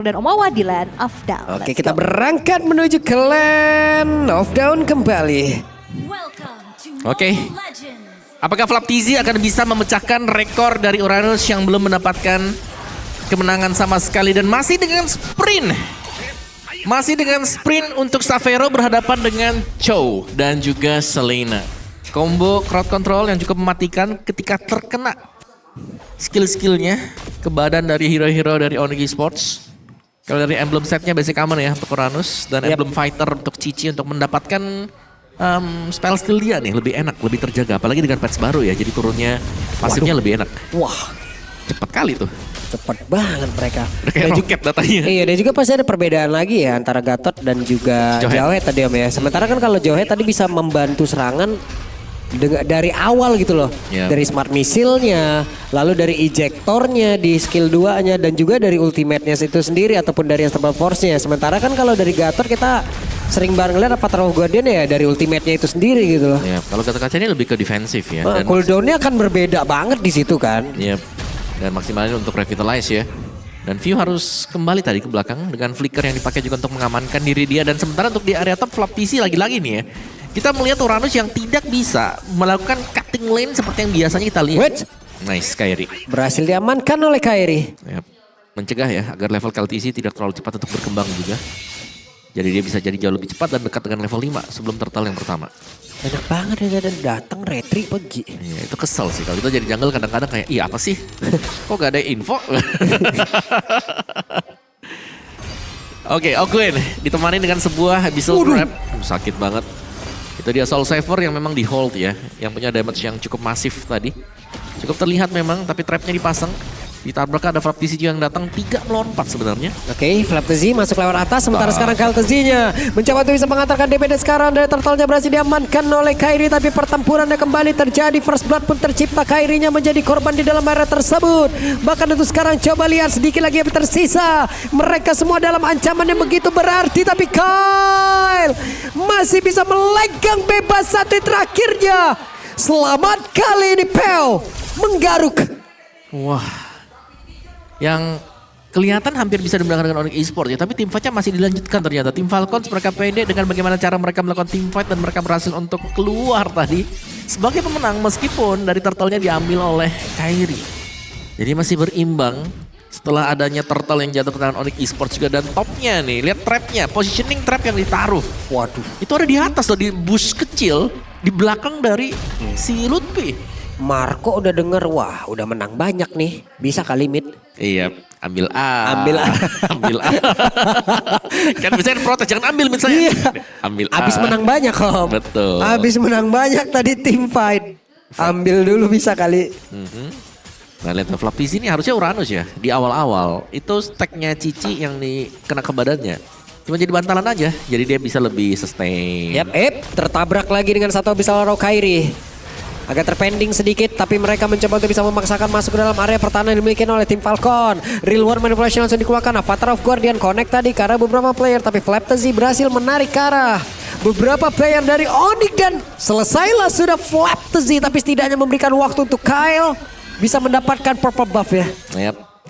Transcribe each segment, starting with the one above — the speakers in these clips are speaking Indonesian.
dan Omawa di Land of Down. Oke, kita berangkat menuju ke Land of Down kembali. Oke. Apakah Flaptizi akan bisa memecahkan rekor dari Uranus yang belum mendapatkan kemenangan sama sekali dan masih dengan sprint. Masih dengan sprint untuk Xavero berhadapan dengan Chow dan juga Selena. Combo crowd control yang cukup mematikan ketika terkena skill-skillnya ke badan dari hero-hero dari Onyx Esports. Kalau dari emblem setnya basic aman ya untuk Uranus dan emblem fighter untuk Cici untuk mendapatkan spell skill dia nih lebih enak, lebih terjaga. Apalagi dengan patch baru ya, jadi turunnya pasifnya lebih enak. Wah, cepat kali tuh. cepet banget mereka. Udah kayak roket datanya. Iya, dan juga pasti ada perbedaan lagi ya antara Gatot dan juga Jawhead tadi Om ya. Sementara kan kalau Jawhead tadi bisa membantu serangan dari awal gitu loh. Dari smart missile-nya, lalu dari ejectornya di skill 2-nya dan juga dari ultimate-nya itu sendiri ataupun dari Astral Force-nya. Sementara kan kalau dari Gatot kita sering bareng lihat Path of Guardian ya dari ultimate-nya itu sendiri gitu loh. Ya, kalau Gatot kaca ini lebih ke defensif ya. Dan cooldown-nya akan berbeda banget di situ kan. Iya. Dan maksimalnya untuk revitalize ya. Dan View harus kembali tadi ke belakang dengan flicker yang dipakai juga untuk mengamankan diri dia. Dan sementara untuk di area top Flaptizi lagi-lagi nih ya. Kita melihat Uranus yang tidak bisa melakukan cutting lane seperti yang biasanya kita lihat. Nice, Kairi. Berhasil diamankan oleh Kairi. Yep. Mencegah ya agar level Kaltisi tidak terlalu cepat untuk berkembang juga. Jadi dia bisa jadi jauh lebih cepat dan dekat dengan level 5 sebelum turtle yang pertama. Enak banget ya dan datang retri pergi. Iya itu kesel sih kalau kita jadi jungle kadang-kadang kayak iya apa sih? Kok gak ada info? Oke, Ogwen ditemani dengan sebuah Abyssal Trap. Sakit banget. Itu dia Soul Saver yang memang di hold ya. Yang punya damage yang cukup masif tadi. Cukup terlihat memang tapi trapnya dipasang. Ditabrak ada Flaptizi yang datang 3 melawan 4 sebenarnya. Oke, Flaptizi masuk lewat atas. Sementara sekarang Kaltezi-nya mencoba untuk bisa mengantarkan DPD sekarang. Dari turtle-nya berhasil diamankan oleh Kairi. Tapi pertempurannya kembali terjadi. First blood pun tercipta. Kairinya menjadi korban di dalam area tersebut. Bahkan untuk sekarang coba lihat sedikit lagi yang tersisa. Mereka semua dalam ancaman yang begitu berarti. Tapi Kyle masih bisa melegang bebas satu terakhirnya. Selamat kali ini Pel menggaruk. Wah. Yang kelihatan hampir bisa dimenangkan dengan Onyx Esports ya. Tapi tim fight-nya masih dilanjutkan ternyata. Tim Falcons mereka pede dengan bagaimana cara mereka melakukan tim fight. Dan mereka berhasil untuk keluar tadi sebagai pemenang meskipun dari turtle-nya diambil oleh Kairi. Jadi masih berimbang setelah adanya turtle yang jatuh ke tangan Onyx Esports juga. Dan topnya nih, lihat trapnya, positioning trap yang ditaruh. Waduh. Itu ada di atas loh, di bush kecil. Di belakang dari si Lutfi. Marco udah denger, wah udah menang banyak nih. Bisa kali mid. Iya, ambil A. Ambil A. Ambil A. Kan bisa protes, jangan ambil mid saya. Iya. Ambil A. Abis menang banyak Om. Betul. Abis menang banyak tadi tim fight. Ambil dulu bisa kali. Nah lihat Flaptizi ini harusnya Uranus ya. Di awal-awal itu stacknya Cici yang kena ke badannya. Cuma jadi bantalan aja. Jadi dia bisa lebih sustain. Tertabrak lagi dengan satu Abyssal Rock Kairi. Agak terpending sedikit, tapi mereka mencoba untuk bisa memaksakan masuk ke dalam area pertahanan yang dimiliki oleh tim Falcon. Real War Manipulation langsung dikeluarkan. Avatar of Guardian connect tadi ke arah beberapa player, tapi Flaptizi berhasil menarik ke arah beberapa player dari Onyx dan selesailah sudah Flaptizi, tapi setidaknya memberikan waktu untuk Kyle bisa mendapatkan purple buff ya.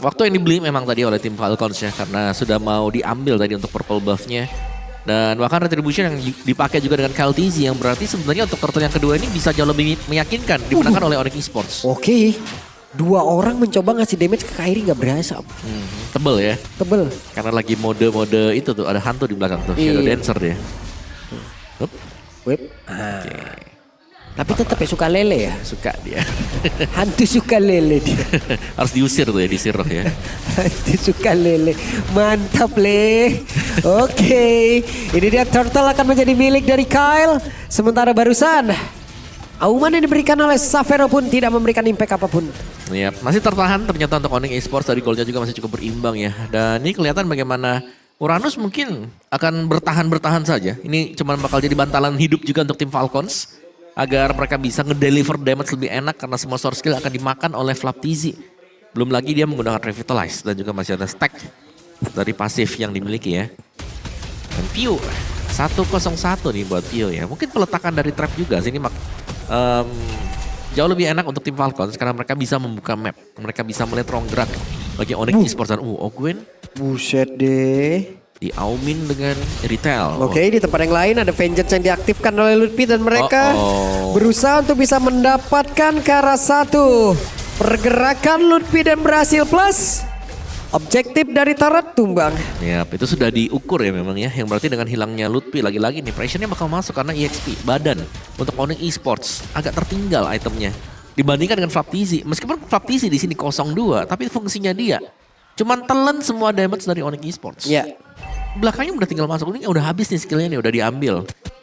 Waktu yang dibeli memang tadi oleh tim Falcons ya, karena sudah mau diambil tadi untuk purple buffnya. Dan bahkan Retribution yang dipakai juga dengan Kaltezi yang berarti sebenarnya untuk turtle yang kedua ini bisa jauh lebih meyakinkan dimenangkan oleh Onyx Esports. Oke, 2 orang mencoba ngasih damage ke Kairi nggak berhasil. Tebel ya? Tebel. Karena lagi mode-mode itu tuh, ada hantu di belakang tuh, Shadow Dancer dia. Whip. Tapi tetap ya suka lele ya? Suka dia. Hantu suka lele dia. Harus diusir tuh ya, disirah ya. Hantu suka lele. Mantap Le. Oke. Ini dia turtle akan menjadi milik dari Kyle. Sementara barusan auman yang diberikan oleh Xavero pun tidak memberikan impact apapun. Iya, masih tertahan ternyata untuk Onyx Esports. Dari golnya juga masih cukup berimbang ya. Dan ini kelihatan bagaimana Uranus mungkin akan bertahan-bertahan saja. Ini cuma bakal jadi bantalan hidup juga untuk tim Falcons. Agar mereka bisa ngedeliver damage lebih enak karena semua source skill akan dimakan oleh Flaptizi. Belum lagi dia menggunakan Revitalize dan juga masih ada stack dari pasif yang dimiliki ya. Dan Pio 101 nih buat Pio ya. Mungkin peletakan dari trap juga sih ini jauh lebih enak untuk tim Falcons karena mereka bisa membuka map. Mereka bisa melihat ruang gerak bagi Onyx Esports dan Ogwen Buset deh. Di Aumin dengan Retail. Oke, di tempat yang lain ada Vengeance yang diaktifkan oleh Lutfi dan mereka berusaha untuk bisa mendapatkan ke arah satu. Pergerakan Lutfi dan berhasil plus. Objektif dari Tarat tumbang. Ya, itu sudah diukur ya memang ya. Yang berarti dengan hilangnya Lutfi lagi-lagi nih pressure-nya bakal masuk karena EXP badan untuk Onyx Esports agak tertinggal itemnya dibandingkan dengan Flaptizi. Meskipun Flaptizi di sini 02, tapi fungsinya dia cuman telan semua damage dari Onyx Esports. Ya. Belakangnya udah tinggal masuk, ini udah habis nih skillnya nih, udah diambil.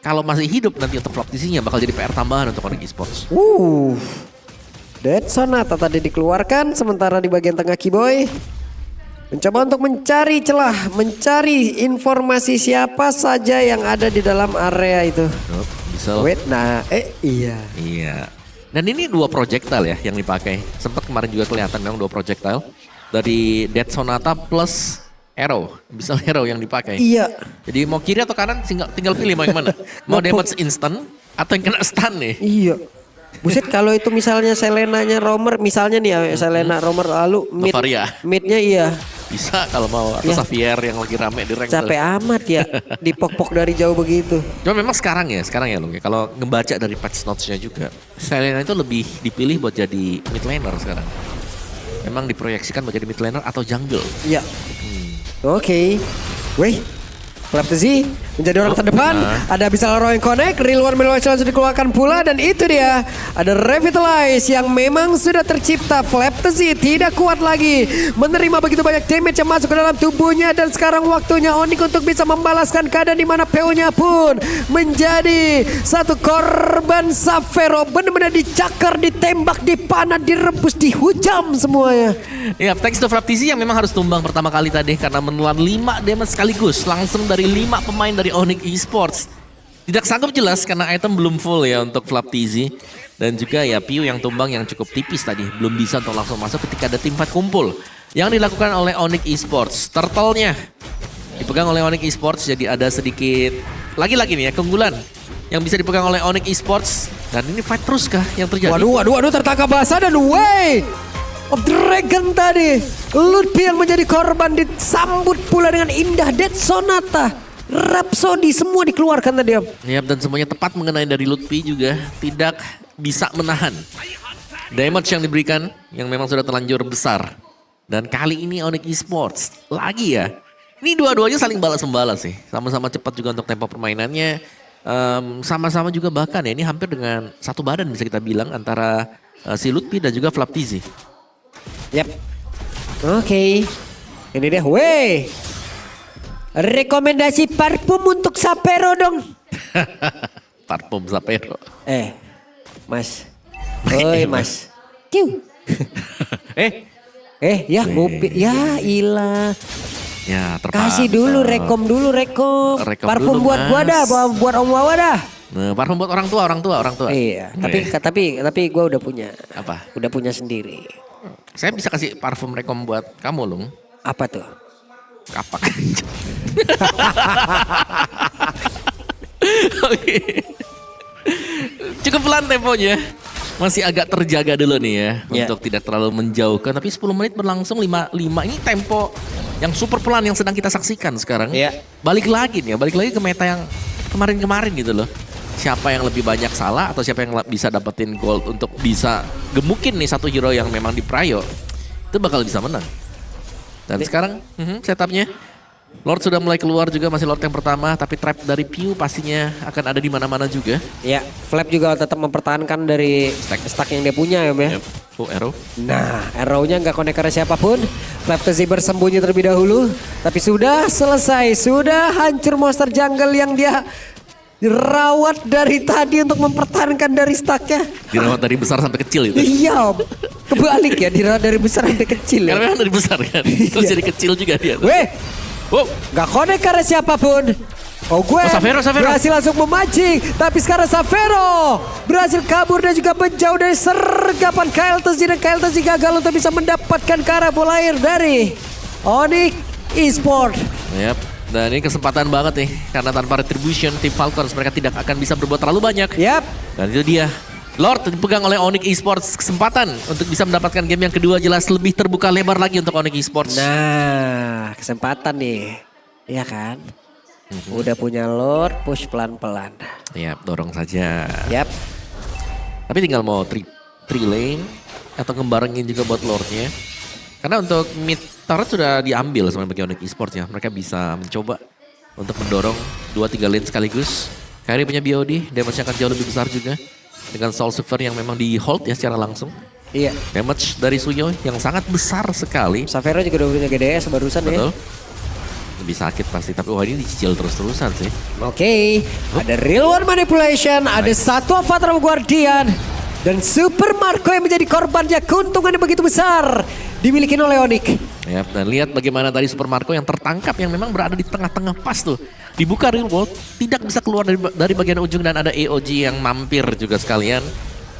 Kalau masih hidup nanti untuk Flaptizi-nya bakal jadi PR tambahan untuk Onyx Esports. Dead Sonata tadi dikeluarkan, sementara di bagian tengah Kiboy mencoba untuk mencari celah, mencari informasi siapa saja yang ada di dalam area itu. Bisa. Wait, nah, iya. Iya. Dan ini 2 projectile ya yang dipakai. Sempat kemarin juga kelihatan memang 2 projectile dari Dead Sonata plus Arrow, bisa Arrow yang dipakai. Iya. Jadi mau kiri atau kanan tinggal pilih mau yang mana. Mau damage instant atau yang kena stun nih. Iya. Buset, kalau itu misalnya Selenanya Romer, misalnya nih ya Selena Romer lalu midnya iya. Bisa kalau mau atau Xavier yang lagi rame di rank. Capek amat ya dipok-pok dari jauh begitu. Cuma memang sekarang ya Lung ya. Kalau ngebaca dari patch notes-nya juga, Selena itu lebih dipilih buat jadi mid laner sekarang. Memang diproyeksikan buat jadi mid laner atau jungle. Iya. Oke. Weh, Flaptizi menjadi orang terdepan. Ada Abyssal Roar yang connect, Real One langsung dikeluarkan pula dan itu dia. Ada Revitalize yang memang sudah tercipta. Flaptizi tidak kuat lagi menerima begitu banyak damage yang masuk ke dalam tubuhnya dan sekarang waktunya Onyx untuk bisa membalaskan keadaan di mana PO-nya pun menjadi satu korban. Xavero benar-benar dicakar, ditembak, dipanah, direbus, dihujam semuanya. Ya, thanks to Flaptizi yang memang harus tumbang pertama kali tadi karena menelan 5 damage sekaligus langsung dari 5 pemain dari Onyx Esports. Tidak sanggup jelas karena item belum full ya untuk Flaptizi. Dan juga ya Piu yang tumbang yang cukup tipis tadi. Belum bisa untuk langsung masuk ketika ada tim fight kumpul. Yang dilakukan oleh Onyx Esports. Turtle-nya dipegang oleh Onyx Esports, jadi ada sedikit lagi-lagi nih ya keunggulan yang bisa dipegang oleh Onyx Esports. Dan ini fight terus kah yang terjadi? Waduh, tertangkap basah dan way of Dragon tadi. Lutfi yang menjadi korban disambut pula dengan indah. Dead Sonata, Rhapsody semua dikeluarkan tadi. Yap, dan semuanya tepat mengenai dari Lutfi juga. Tidak bisa menahan damage yang diberikan yang memang sudah terlanjur besar. Dan kali ini Onyx Esports lagi ya. Ini dua-duanya saling balas-membalas sih. Sama-sama cepat juga untuk tempo permainannya. Sama-sama juga bahkan ya ini hampir dengan satu badan bisa kita bilang antara si Lutfi dan juga Flaptizi. Yap. Oke. Ini dia. Weh. Rekomendasi parfum untuk Xavero dong. Parfum Xavero. Mas. Oi Mas. Kiu. Ya ngopi. Ya ilah. Ya terpaksa. Kasih dulu rekom. Parfum dulu, buat Mas. gua dah, buat Om Wawa dah. Nah, parfum buat orang tua. Iya, tapi gua udah punya. Apa? Udah punya sendiri. Saya bisa kasih parfum rekom buat kamu, Lung. Apa tuh? Kapak. Oke. Cukup pelan temponya. Masih agak terjaga dulu nih ya. Untuk tidak terlalu menjauhkan. Tapi 10 menit berlangsung 5 ini tempo yang super pelan yang sedang kita saksikan sekarang. Balik lagi ke meta yang kemarin-kemarin gitu loh. Siapa yang lebih banyak salah atau siapa yang bisa dapetin gold untuk bisa gemukin nih satu hero yang memang di prio. Itu bakal bisa menang. Dan sekarang setupnya Lord sudah mulai keluar juga, masih Lord yang pertama, tapi trap dari Piu pastinya akan ada di mana-mana juga. Ya, Flap juga tetap mempertahankan dari stack yang dia punya ya. Full arrow. Nah, arrow-nya nggak connect ke siapapun. Flaptizi bersembunyi terlebih dahulu, tapi sudah selesai, sudah hancur monster jungle yang dia dirawat dari tadi untuk mempertahankan dari stacknya. Dirawat dari besar sampai kecil itu. Iya, kebalik ya, dirawat dari besar sampai kecil. Karena memang dari besar kan, terus jadi kecil juga dia. Gak connect karena siapapun. Xavero. Berhasil langsung memancing. Tapi sekarang Xavero berhasil kabur dan juga menjauh dari sergapan KLTZ. Dan KLTZ gagal untuk bisa mendapatkan ke arah bola air dari Onyx Esports. Yap. Dan ini kesempatan banget nih. Karena tanpa retribution tim Falcons mereka tidak akan bisa berbuat terlalu banyak. Yap. Dan itu dia. Lord dipegang oleh Onyx Esports, kesempatan untuk bisa mendapatkan game yang kedua jelas lebih terbuka lebar lagi untuk Onyx Esports. Nah, kesempatan nih. Iya kan? Udah punya Lord, push pelan-pelan. Yap, dorong saja. Yap. Tapi tinggal mau tri lane atau ngembarengin juga buat Lordnya. Karena untuk mid turret sudah diambil sama bagi Onyx Esports ya. Mereka bisa mencoba untuk mendorong 2-3 lane sekaligus. Kairi punya BOD, damage-nya akan jauh lebih besar juga. Dengan Soul Silver yang memang di hold ya secara langsung. Iya. Damage dari Suyo yang sangat besar sekali. Savero juga udah punya GDS barusan. Betul. Ya. Lebih sakit pasti, tapi wah ini dicicil terus-terusan sih. Oke, ada Real One Manipulation, ada satu Avatar Guardian. Dan Super Marco yang menjadi korbannya, keuntungannya begitu besar. Dimiliki oleh Onyx. Ya, dan lihat bagaimana tadi Super Marco yang tertangkap yang memang berada di tengah-tengah pas tuh. Dibuka Real World, tidak bisa keluar dari bagian ujung dan ada AOG yang mampir juga sekalian.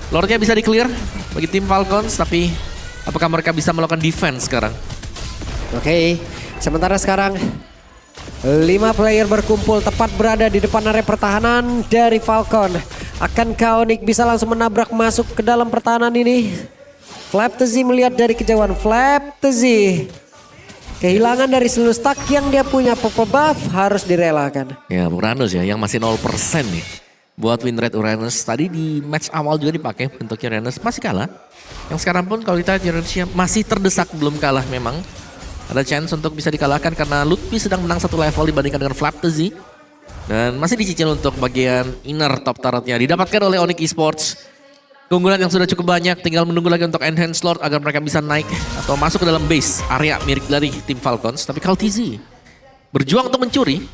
Lordnya bisa di-clear bagi tim Falcons, tapi apakah mereka bisa melakukan defense sekarang? Oke, sementara sekarang 5 player berkumpul tepat berada di depan area pertahanan dari Falcon. Akankah Onyx bisa langsung menabrak masuk ke dalam pertahanan ini? Flaptezy melihat dari kejauhan. Flaptezy kehilangan dari seluruh stack yang dia punya, purple buff harus direlakan. Ya, Uranus ya yang masih 0% nih. Buat win rate Uranus tadi di match awal juga dipakai bentuknya Uranus masih kalah. Yang sekarang pun kalau kita lihat Uranus masih terdesak belum kalah memang. Ada chance untuk bisa dikalahkan karena Lutfi sedang menang satu level dibandingkan dengan Flaptezy. Dan masih dicicil untuk bagian inner top turretnya didapatkan oleh Onyx Esports. Keunggulan yang sudah cukup banyak, tinggal menunggu lagi untuk enhance Lord agar mereka bisa naik atau masuk ke dalam base area mirip dari tim Falcons. Tapi Kaltizi berjuang untuk mencuri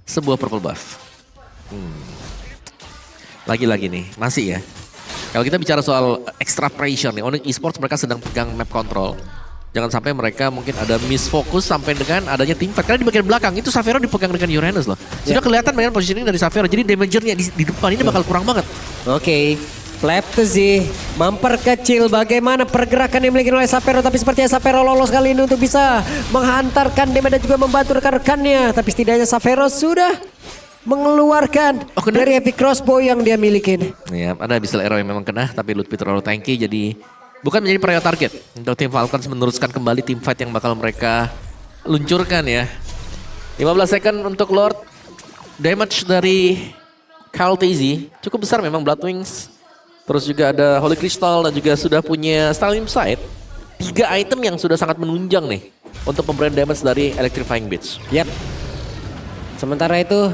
sebuah purple buff. Lagi-lagi nih, masih ya. Kalau kita bicara soal extra pressure nih, Onyx Esports mereka sedang pegang map control. Jangan sampai mereka mungkin ada misfokus sampai dengan adanya team fight. Karena di bagian belakang itu Savero dipegang dengan Uranus loh. Sudah kelihatan bagian positioning dari Savero. Jadi damagernya di depan ini bakal kurang banget. Oke, Flaptezy memperkecil bagaimana pergerakan yang dimiliki oleh Savero. Tapi sepertinya Savero lolos kali ini untuk bisa menghantarkan damage dan juga membantu rekan-rekannya. Tapi setidaknya Savero sudah mengeluarkan dari epic crossbow yang dia miliki. Ya, ada Abyssal Arrow yang memang kena. Tapi Lutfi terlalu tanky jadi bukan menjadi priority target untuk tim Falcons meneruskan kembali tim fight yang bakal mereka luncurkan ya. 15 second untuk Lord. Damage dari Kaltizi cukup besar memang, Blood Wings. Terus juga ada Holy Crystal dan juga sudah punya Stalin Sight. 3 item yang sudah sangat menunjang nih untuk pemberian damage dari Electrifying Beats. Yap. Sementara itu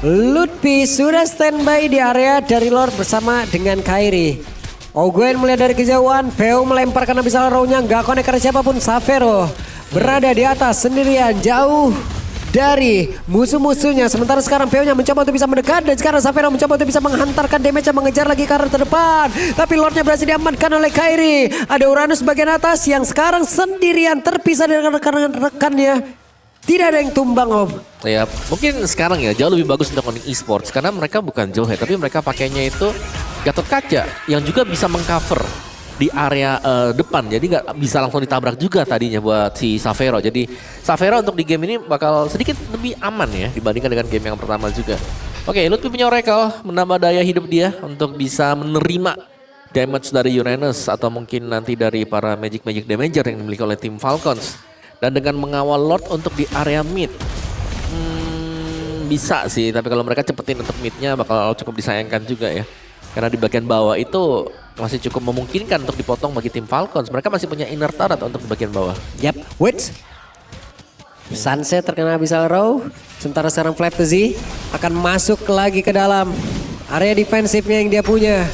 Lutfi sudah standby di area dari Lord bersama dengan Kairi. Ogwen melihat dari kejauhan, Veo melemparkan Abyssal Arrow-nya, nggak connect karena siapapun. Savero berada di atas sendirian, jauh dari musuh-musuhnya. Sementara sekarang Veo-nya mencoba untuk bisa mendekat dan sekarang Savero mencoba untuk bisa menghantarkan damage yang mengejar lagi ke arah terdepan. Tapi Lordnya berhasil diamankan oleh Kairi. Ada Uranus bagian atas yang sekarang sendirian terpisah dari rekan-rekannya. Tidak ada yang tumbang, Om. Ya, mungkin sekarang ya jauh lebih bagus untuk Onyx Esports karena mereka bukan Jowhead tapi mereka pakainya itu Gatot Kaca yang juga bisa mengcover di area depan. Jadi nggak bisa langsung ditabrak juga tadinya buat si Savero. Jadi Savero untuk di game ini bakal sedikit lebih aman ya dibandingkan dengan game yang pertama juga. Oke, Lutfi punya Oracle menambah daya hidup dia untuk bisa menerima damage dari Uranus atau mungkin nanti dari para magic damager yang dimiliki oleh tim Falcons. Dan dengan mengawal Lord untuk di area mid. Bisa sih, tapi kalau mereka cepetin untuk midnya bakal cukup disayangkan juga ya. Karena di bagian bawah itu masih cukup memungkinkan untuk dipotong bagi tim Falcons. Mereka masih punya inner turret untuk di bagian bawah. Yap, wait. Sunset terkena Abyssal Arrow. Sementara sekarang Flaptezy akan masuk lagi ke dalam area defensifnya yang dia punya.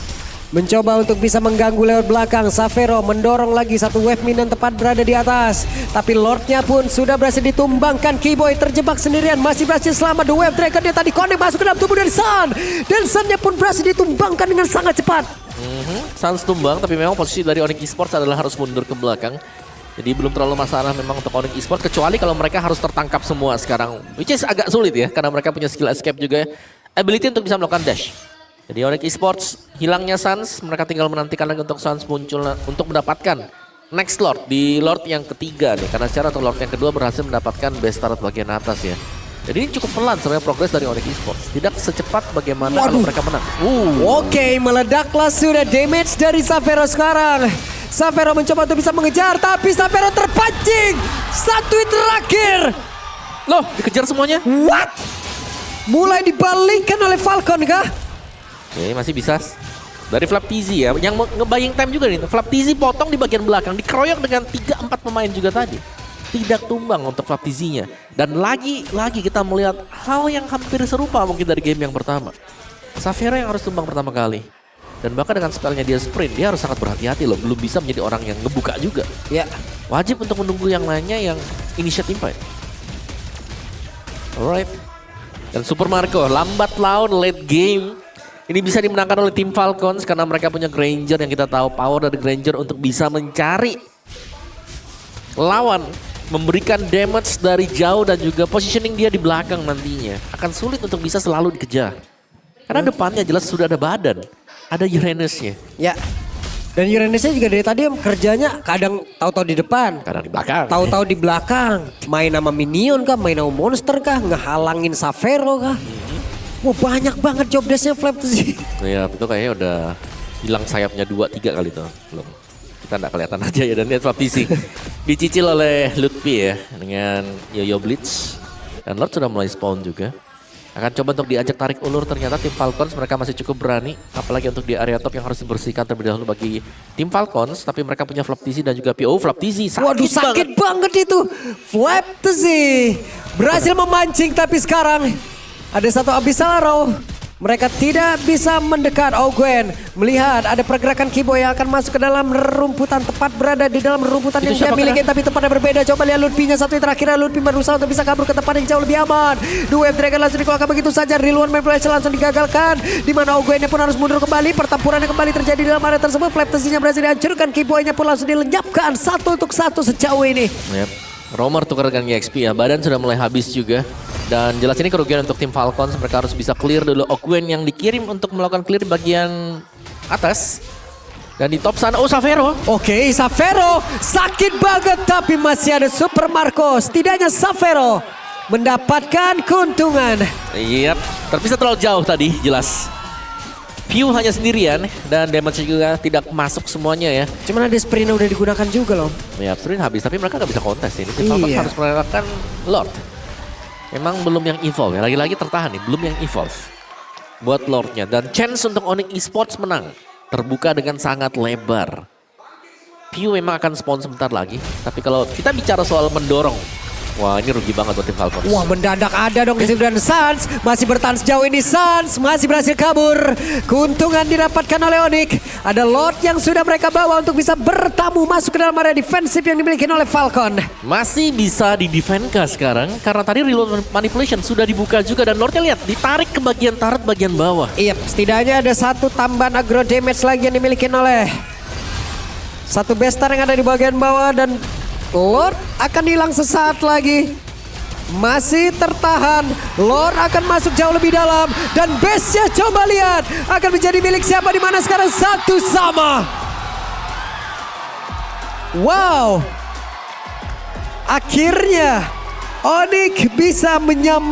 Mencoba untuk bisa mengganggu lewat belakang. Savero mendorong lagi satu wave minion tepat berada di atas. Tapi Lordnya pun sudah berhasil ditumbangkan. Keyboy terjebak sendirian. Masih berhasil selamat. The Wave Dragon dia tadi connect masuk ke dalam tubuh dari Sun. Dan Sunnya pun berhasil ditumbangkan dengan sangat cepat. Suns tumbang tapi memang posisi dari Onyx Esports adalah harus mundur ke belakang. Jadi belum terlalu masalah memang untuk Onyx Esports. Kecuali kalau mereka harus tertangkap semua sekarang. Which is agak sulit ya. Karena mereka punya skill escape juga. Ability untuk bisa melakukan dash. Jadi Onyx Esports hilangnya Suns, mereka tinggal menantikan lagi untuk Suns muncul untuk mendapatkan next Lord di Lord yang ketiga nih. Karena secara untuk Lord yang kedua berhasil mendapatkan best turret bagian atas ya. Jadi ini cukup pelan sebenarnya progres dari Onyx Esports. Tidak secepat bagaimana kalau mereka menang. Oke, meledaklah sudah damage dari Xavero sekarang. Xavero mencoba untuk bisa mengejar, tapi Xavero terpancing. Satu hit terakhir. Loh, dikejar semuanya? What? Mulai dibalikkan oleh Falcon kah? Oke, masih bisa. Dari Flap TZ ya, yang nge-buying time juga nih. Flap TZ potong di bagian belakang, dikeroyok dengan 3-4 pemain juga tadi. Tidak tumbang untuk Flap TZ-nya. Dan lagi kita melihat hal yang hampir serupa mungkin dari game yang pertama. Xavero yang harus tumbang pertama kali. Dan bahkan dengan spellnya dia sprint, dia harus sangat berhati-hati loh. Belum bisa menjadi orang yang ngebuka juga. Ya. Wajib untuk menunggu yang lainnya yang initiate impact. Alright. Dan Super Marco lambat laun late game. Ini bisa dimenangkan oleh tim Falcons karena mereka punya Granger yang kita tahu power dari Granger untuk bisa mencari lawan, memberikan damage dari jauh dan juga positioning dia di belakang nantinya. Akan sulit untuk bisa selalu dikejar. Karena depannya jelas sudah ada badan, ada Uranusnya. Ya. Dan Uranusnya juga dari tadi kerjanya kadang tahu-tahu di depan, Kadang di belakang. tahu-tahu di belakang. Main sama minion kah, main sama monster kah, ngehalangin Xavero kah. Wah, banyak banget job desk-nya Flap sih. Ya itu kayaknya udah hilang sayapnya 2-3 kali tuh. Belum. Kita nggak kelihatan aja ya, dan lihat Flap TZ dicicil oleh Lutfi ya dengan Yoyo Blitz. Dan Lord sudah mulai spawn juga. Akan coba untuk diajak tarik ulur, ternyata tim Falcons mereka masih cukup berani. Apalagi untuk di area top yang harus dibersihkan terlebih dahulu bagi tim Falcons. Tapi mereka punya Flap TZ dan juga PO. Flap TZ sakit, Waduh, sakit banget itu. Flap TZ berhasil memancing, tapi sekarang ada satu Abyssal Arrow. Mereka tidak bisa mendekat. Gwen melihat ada pergerakan Kibo yang akan masuk ke dalam rumputan, tepat berada di dalam rumputan Itu yang dia siapa miliki, tapi tempatnya berbeda. Coba lihat Lutfi-nya satu yang terakhir. Lutfi berusaha untuk bisa kabur ke tempat yang jauh lebih aman. Dua Wave Dragon langsung dikeluarkan begitu saja. Real One Manipulation langsung digagalkan. Di mana Gwennya pun harus mundur kembali. Pertempurannya kembali terjadi di dalam area tersebut. Flap TZ-nya berhasil dihancurkan. Kibo-nya pun langsung dilenyapkan 1-1 sejauh ini. Yep. Romer tukar dengan EXP ya, badan sudah mulai habis juga. Dan jelas ini kerugian untuk tim Falcons, mereka harus bisa clear dulu Ogwen yang dikirim untuk melakukan clear di bagian atas. Dan di top sana, Xavero. Oke, Xavero sakit banget tapi masih ada Super Marco. Setidaknya Xavero mendapatkan keuntungan. Yap, terpisah terlalu jauh tadi, jelas. Pew hanya sendirian dan damage juga tidak masuk semuanya ya. Cuman ada sprint udah digunakan juga loh. Ya, sprint habis, tapi mereka nggak bisa kontes ini. Tim Falcons harus merelakan Lord. Memang belum yang evolve ya, lagi-lagi tertahan nih, belum yang evolve. Buat Lordnya, dan chance untuk Onyx Esports menang terbuka dengan sangat lebar. Pew memang akan spawn sebentar lagi, tapi kalau kita bicara soal mendorong, wah ini rugi banget buat tim Falcons. Wah, mendadak ada dong dan Suns masih bertahan sejauh ini. Suns masih berhasil kabur. Keuntungan didapatkan oleh Onyx. Ada Lord yang sudah mereka bawa untuk bisa bertamu masuk ke dalam area defensif yang dimiliki oleh Falcon. Masih bisa di defend kah sekarang? Karena tadi reload manipulation sudah dibuka juga dan Lordnya lihat ditarik ke bagian turret bagian bawah. Iya, setidaknya ada satu tambahan aggro damage lagi yang dimiliki oleh satu bestar yang ada di bagian bawah, dan Lord akan hilang sesaat lagi. Masih tertahan. Lord akan masuk jauh lebih dalam dan base-nya coba lihat akan menjadi milik siapa, di mana sekarang satu sama. Wow. Akhirnya Onyx bisa menyamakan